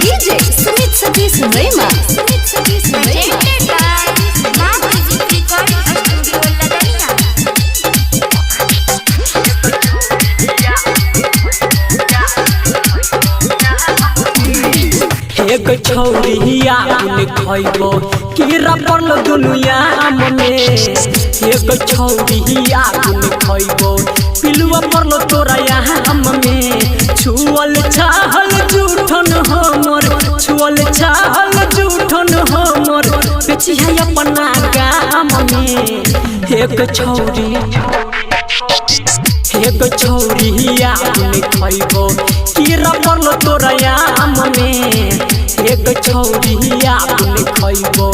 DJ Sumit Satish Rema. एक छौरिया ने खइबो कीरा पड़ल दुनिया में एक छौरिया ने खइबो पिलुआ पड़ल तोरा यहाँ में छुअल चाहल जूठन हमर छुअल चाहल जूठन हमर बेची है अपना गाम में एक छौरिया ने खइबो कीरा पड़ल तोरा यहाँ में एक छौरिया ने खइबो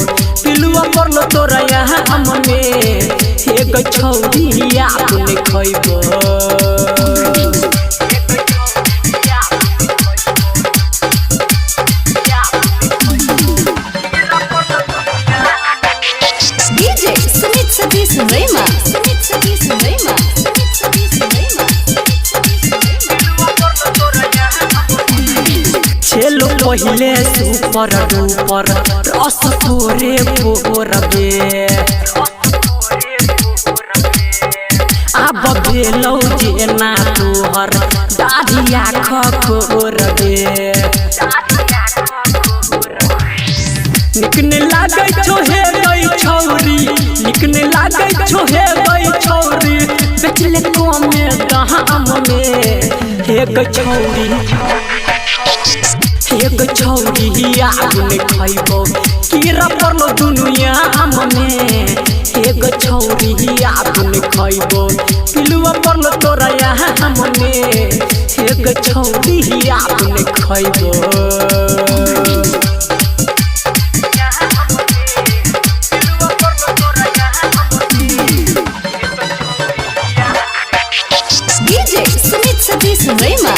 पिलुआ पड़ल तोरा यहाँ में एक छौरिया ने खइबो DJ Sumit Satish Rema. चलो पहले सुपर डुपर रस तोरे पोरबे अब बेलौ जेना तोहर दादिया खोरबे निकने लागै छो हे गई छौरी निकने लागै छो हे गई छौरी बेचले कमे दाम में एक छौरिया ने खइबो कीरा पड़ल दुनिया में एक छौरिया ने खइबो पिलुआ पड़ल तोरा यहाँ में एक छौरिया ने खइबो DJ Sumit Satish Rema.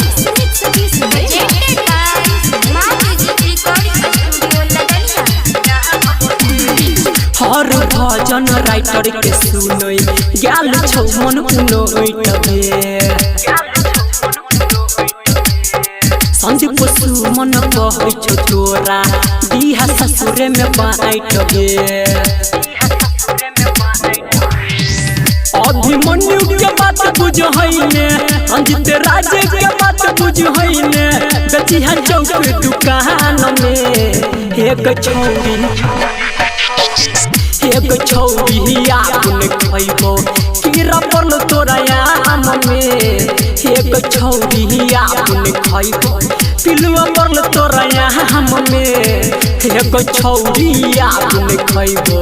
हर भजन राइटर के सुनोई ग्याल छौ मन उनोइटबे संदीप सुमन कहै छौ तोरा बिहा ससुरे में बाइटबे अभिमन्यु के बात बुझैने अंजित राज के बात बुझैने बेची है चौक दुकान में एक छौरिया ने खइबो कीरा पड़ल तोरा यहाँ में एक छौरिया ने खइबो पिलुआ पड़ल तोरा यहाँ में एक छौरिया ने खइबो।